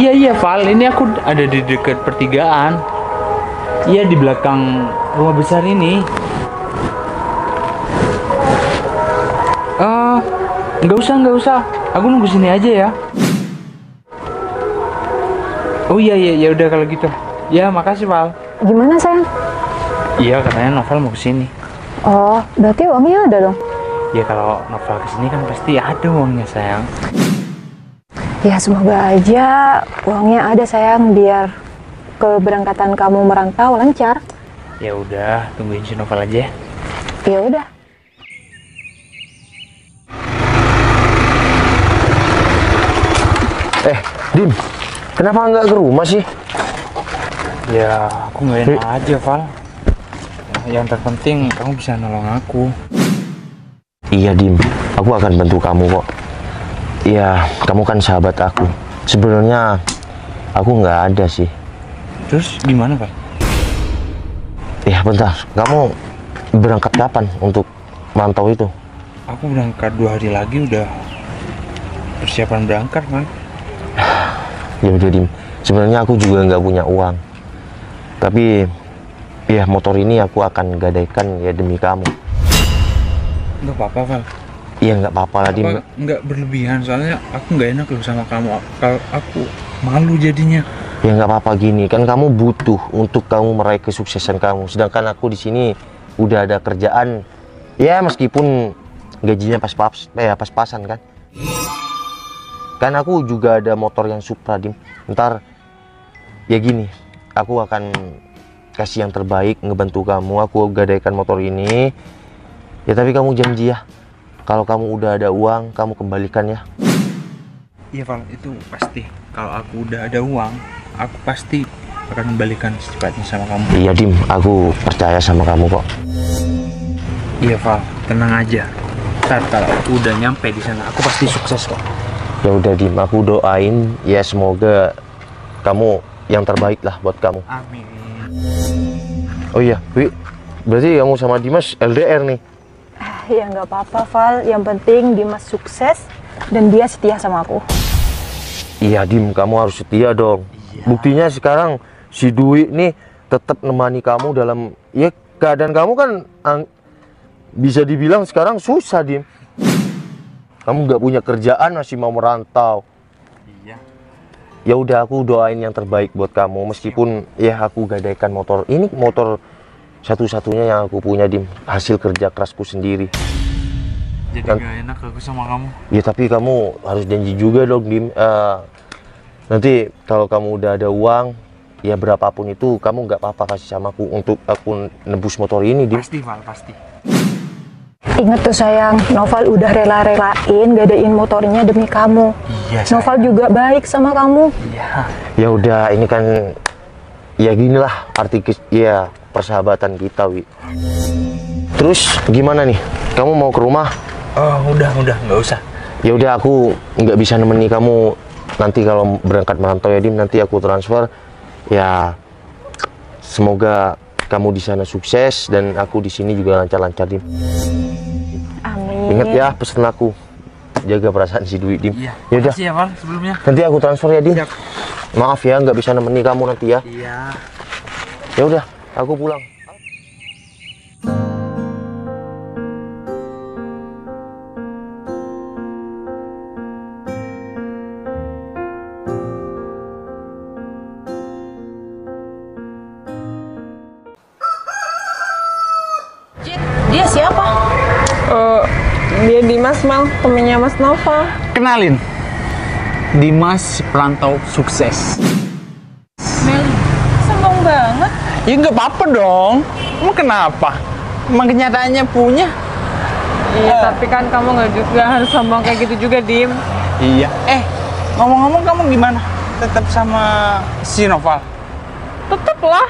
Iya Val, ini aku ada di dekat pertigaan. Iya, di belakang rumah besar ini. Nggak usah. Aku nunggu sini aja ya. Oh iya, ya udah kalau gitu. Ya, makasih Val. Gimana sayang? Iya, katanya Novel mau kesini. Oh, berarti uangnya ada dong? Ya kalau Novel kesini kan pasti ada uangnya sayang. Ya semoga aja uangnya ada sayang, biar keberangkatan kamu merantau lancar. Ya udah, tungguin si Novel aja. Ya udah. Dim, kenapa nggak ke rumah sih? Ya, aku nggak enak aja, Val. Yang terpenting kamu bisa nolong aku. Iya, Dim. Aku akan bantu kamu kok. Iya, kamu kan sahabat aku. Sebenarnya aku nggak ada sih. Terus gimana, Val? Ya, bentar. Kamu berangkat kapan untuk mantau itu? Aku berangkat 2 hari lagi, udah persiapan berangkat, kan? Ya udah, Dim. Sebenarnya aku juga nggak punya uang. Tapi ya motor ini aku akan gadaikan ya demi kamu. Nggak apa-apa, Val. Iya, nggak apa-apa lah, Dim. Nggak berlebihan, soalnya aku nggak enak loh sama kamu. Kalau aku malu jadinya. Ya nggak apa-apa, gini kan kamu butuh untuk kamu meraih kesuksesan kamu. Sedangkan aku di sini udah ada kerjaan. Ya meskipun gajinya pas-pasan kan. Kan aku juga ada motor yang Supra, Dim. Ntar ya gini, aku akan kasih yang terbaik ngebantu kamu. Aku gadaikan motor ini. Ya tapi kamu janji ya, kalau kamu udah ada uang, kamu kembalikan ya. Iya, Val, itu pasti. Kalau aku udah ada uang, aku pasti akan kembalikan secepatnya sama kamu. Iya, Dim, aku percaya sama kamu kok. Iya, Val, tenang aja. Ntar kalau aku udah nyampe di sana, aku pasti sukses kok. Ya udah, Dim, aku doain ya semoga kamu yang terbaik lah buat kamu. Amin. Oh iya, Wi, berarti kamu sama Dimas LDR nih? Ya nggak apa-apa, Val. Yang penting Dimas sukses dan dia setia sama aku. Iya, Dim, kamu harus setia dong. Iya. Buktinya sekarang si Dwi nih tetap nemani kamu dalam ya keadaan kamu kan bisa dibilang sekarang susah, Dim. Kamu nggak punya kerjaan, masih mau merantau. Iya. Ya udah, aku doain yang terbaik buat kamu. Meskipun ya aku gadaikan motor ini, motor satu-satunya yang aku punya, Dim, hasil kerja kerasku sendiri. Jadi Dan, gak enak aku sama kamu. ya tapi kamu harus janji juga dong, Dim. Nanti kalau kamu udah ada uang, ya berapapun itu kamu nggak apa-apa kasih sama aku untuk aku nebus motor ini, Dim. Pasti, Val, pasti. Ingat tuh sayang, Noval udah rela-relain gadain motornya demi kamu. Iya, Noval juga baik sama kamu. Iya. Ya udah, ini kan ya ginilah arti ya persahabatan kita, Wi. Terus gimana nih? Kamu mau ke rumah? Oh, udah, nggak usah. Ya udah, aku nggak bisa nemeni kamu nanti kalau berangkat merantau ya, Dim. Nanti aku transfer. Ya semoga kamu di sana sukses dan aku di sini juga lancar-lancar, Dim. Amin. Ingat ya pesan aku, jaga perasaan si Dwi, Dim. Iya. Yaudah, Makasih ya, Val, sebelumnya. nanti aku transfer ya, Dim. Siap. Maaf ya nggak bisa nemeni kamu nanti ya. Iya. Ya udah, aku pulang. Dia siapa? Dia Dimas, Mal, temennya Mas Nova. Kenalin, Dimas perantau sukses. Meli, sombong banget. Ya nggak apa-apa dong. Emang kenapa? Emang kenyataannya punya. Iya, tapi kan kamu nggak juga harus sombong kayak gitu juga, Dim. Iya. Ngomong-ngomong, kamu gimana? Tetap sama si Noval? Tetep lah.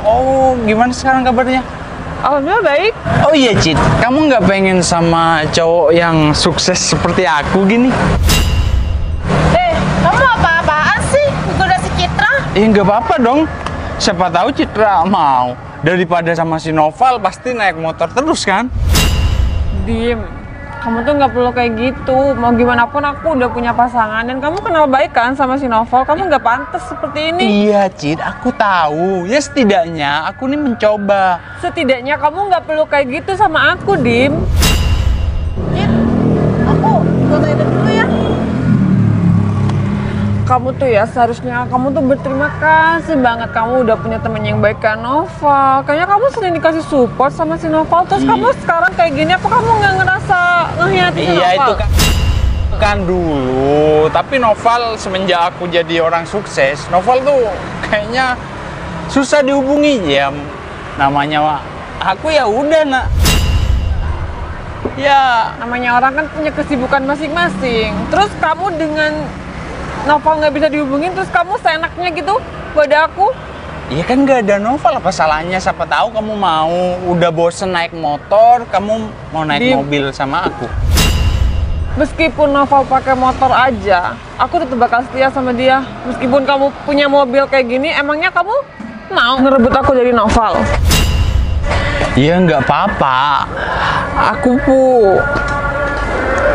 Oh, gimana sekarang kabarnya? Alhamdulillah baik. Oh iya, Cid, kamu nggak pengen sama cowok yang sukses seperti aku gini? Kamu apa-apaan sih? Goda si Citra? Ya nggak apa-apa dong. Siapa tahu Citra mau. Daripada sama si Noval pasti naik motor terus kan? Dim, Kamu tuh nggak perlu kayak gitu. Mau gimana pun aku udah punya pasangan dan kamu kenal baik kan sama si Novel. Kamu nggak pantas seperti ini. Iya, Cid, aku tahu. Ya setidaknya aku nih mencoba. Setidaknya kamu nggak perlu kayak gitu sama aku, Dim. Aku ke toilet dulu ya. Kamu tuh ya seharusnya kamu tuh berterima kasih banget kamu udah punya temen yang baik kayak Noval. Kayaknya kamu sering dikasih support sama si Noval. Terus kamu sekarang kayak gini, apa kamu nggak ngerasa ngehianatin si Noval? Iya, itu kan dulu. Tapi Noval semenjak aku jadi orang sukses, Noval tuh kayaknya susah dihubungi ya. Namanya aku ya udah nak. Ya Namanya orang kan punya kesibukan masing-masing. Terus kamu dengan Noval nggak bisa dihubungin, terus kamu seenaknya gitu pada aku. iya kan nggak ada Noval, apa salahnya? Siapa tahu kamu mau udah bosen naik motor, kamu mau naik Dim. mobil sama aku. Meskipun Noval pakai motor aja, aku tetap bakal setia sama dia. Meskipun kamu punya mobil kayak gini, emangnya kamu mau ngerebut aku dari Noval? Iya nggak apa-apa. Aku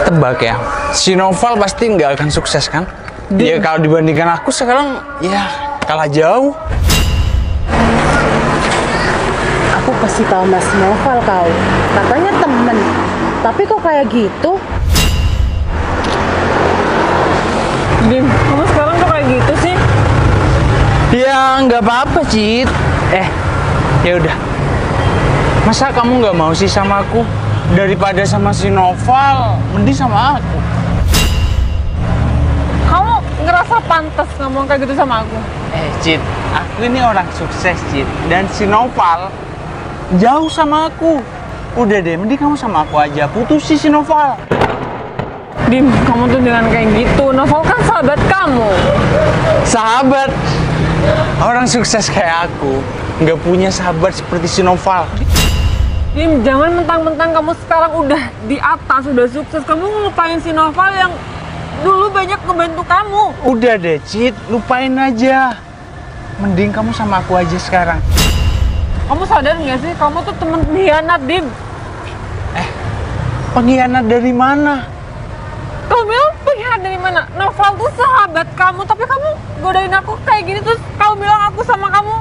tebak ya, si Noval pasti nggak akan sukses kan? Ya kalau dibandingkan aku sekarang ya kalah jauh. Aku pasti tahu Mas Noval kau. Katanya temen. Tapi kok kayak gitu? Dim, kamu sekarang kok kayak gitu sih? Ya nggak apa-apa, Cid. Ya udah. Masa kamu nggak mau sih sama aku? Daripada sama si Noval, mending sama aku. Kamu ngerasa pantas ngomong kayak gitu sama aku? Cid, aku ini orang sukses, Cid. Dan si Noval jauh sama aku. Udah deh, mending kamu sama aku aja. Putusin si Noval. Dim, kamu tuh dengan kayak gitu. Noval kan sahabat kamu. Sahabat? Orang sukses kayak aku nggak punya sahabat seperti si Noval. Dim, jangan mentang-mentang kamu sekarang udah di atas, udah sukses, kamu ngelupain si Noval yang dulu banyak ngebantu kamu. Udah deh, Cid, lupain aja. Mending kamu sama aku aja sekarang. Kamu sadar nggak sih, kamu tuh temen pengkhianat, Dim. Pengkhianat dari mana? Kamu bilang pengkhianat dari mana? Noval tuh sahabat kamu, tapi kamu godain aku kayak gini, terus kamu bilang aku sama kamu.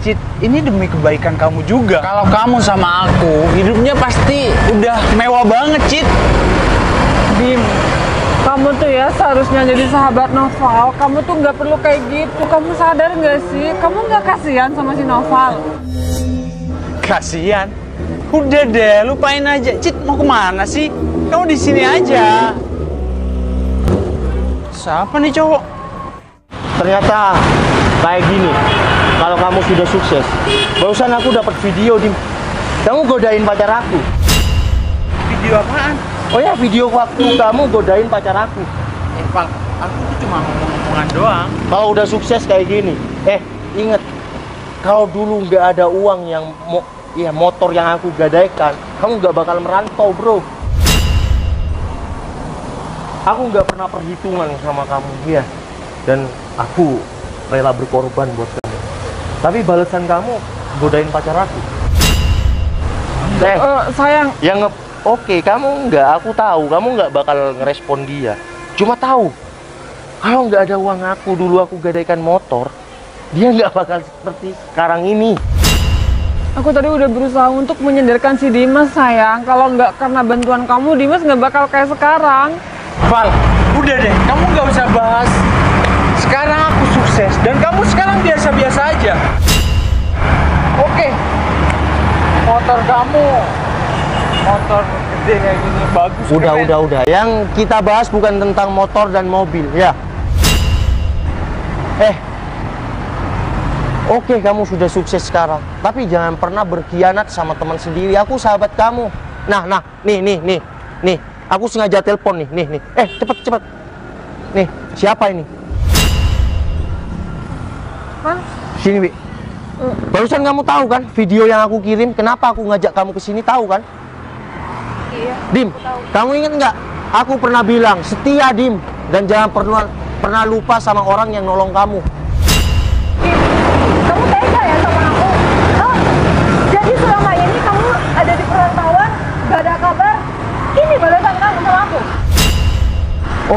Cid, ini demi kebaikan kamu juga. Kalau kamu sama aku, hidupnya pasti udah mewah banget, Cid. Dim, kamu tuh ya seharusnya jadi sahabat Noval. Kamu tuh nggak perlu kayak gitu. Kamu sadar nggak sih? Kamu nggak kasihan sama si Noval? Kasian. Udah deh, lupain aja. Cid, mau kemana sih? Kamu di sini aja. Siapa nih cowok? Ternyata kayak gini. Kalau kamu sudah sukses, barusan aku dapat video di kamu godain pacar aku. Video apaan? Oh ya, video waktu kamu godain pacar aku. Pak, aku tuh cuma ngomong-ngomongan doang. Kalau udah sukses kayak gini, inget, kalau dulu nggak ada uang yang motor yang aku gadaikan, kamu nggak bakal merantau, bro. Aku nggak pernah perhitungan sama kamu, ya. Dan aku rela berkorban buat kamu. Tapi balasan kamu godain pacar aku. Sayang. Oke, kamu nggak, aku tahu kamu nggak bakal ngerespon dia. Cuma tahu, kalau nggak ada uang aku dulu aku gadaikan motor, dia nggak bakal seperti sekarang ini. Aku tadi udah berusaha untuk menyadarkan si Dimas, sayang. Kalau nggak karena bantuan kamu, Dimas nggak bakal kayak sekarang. Val, udah deh, kamu nggak usah bahas. Sekarang aku sukses dan kamu sekarang biasa-biasa aja. Oke, motor kamu, motor gede kayak gini bagus. Udah. Yang kita bahas bukan tentang motor dan mobil, ya. Oke, kamu sudah sukses sekarang, tapi jangan pernah berkhianat sama teman sendiri. Aku sahabat kamu. Nah, nih. Aku sengaja telepon nih. Cepet. Nih, siapa ini? Hah? Sini, Bi. Barusan kamu tahu kan video yang aku kirim? Kenapa aku ngajak kamu ke sini, tahu kan? Iya. Dim, kamu inget nggak? Aku pernah bilang setia, Dim, dan jangan pernah lupa sama orang yang nolong kamu. Kamu tega ya sama aku? Oh, jadi selama ini kamu ada di perantauan, gak ada kabar,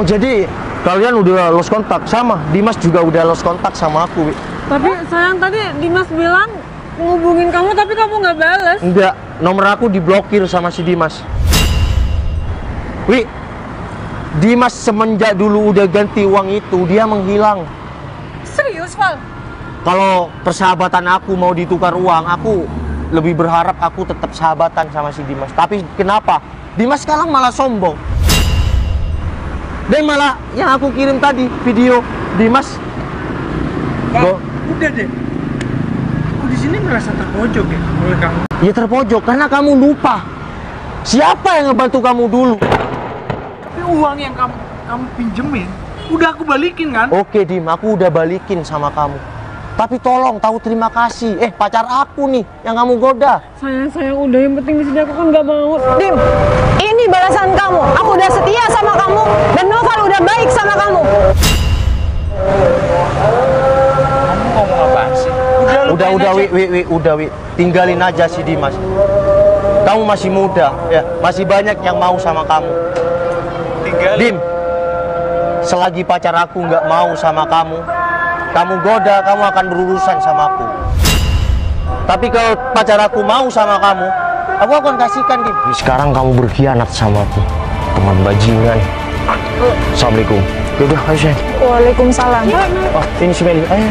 Oh, jadi kalian udah lost kontak sama Dimas juga udah lost kontak sama aku, Wi. Tapi sayang tadi Dimas bilang ngubungin kamu tapi kamu nggak balas. Enggak, nomor aku diblokir sama si Dimas. Wi, Dimas semenjak dulu udah ganti uang itu, dia menghilang. Serius, Val? Kalau persahabatan aku mau ditukar uang, aku lebih berharap aku tetap sahabatan sama si Dimas. Tapi kenapa? Dimas sekarang malah sombong. Dan malah yang aku kirim tadi, video Dimas. Bang, udah deh. Aku di sini merasa terpojok ya oleh kamu. Ya terpojok karena kamu lupa siapa yang ngebantu kamu dulu. Tapi uang yang kamu pinjemin, udah aku balikin kan? Oke Dim, aku udah balikin sama kamu. Tapi tolong tahu terima kasih. Pacar aku nih yang kamu goda. Sayang udah, yang penting di sini aku kan nggak mau. Dim, ini balasan kamu. Aku udah setia sama kamu dan Noval udah baik sama kamu. Kamu ngomong apaan sih? Udah, Wi. Tinggalin aja si Dimas. Kamu masih muda, ya. Masih banyak yang mau sama kamu. Tinggalin. Dim, selagi pacar aku nggak mau sama kamu goda, kamu akan berurusan sama aku. Tapi kalau pacar aku mau sama kamu, aku akan kasihkan, Dim. Sekarang kamu berkhianat sama aku, teman bajingan. Assalamualaikum. Yaudah, ayo sayang. Waalaikumsalam. Oh, ini si Mel. Ayo.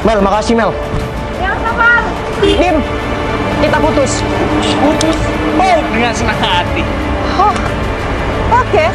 Mel, makasih Mel. Dim, kita putus. Putus. Oh, dengan senang hati. Oh, oke.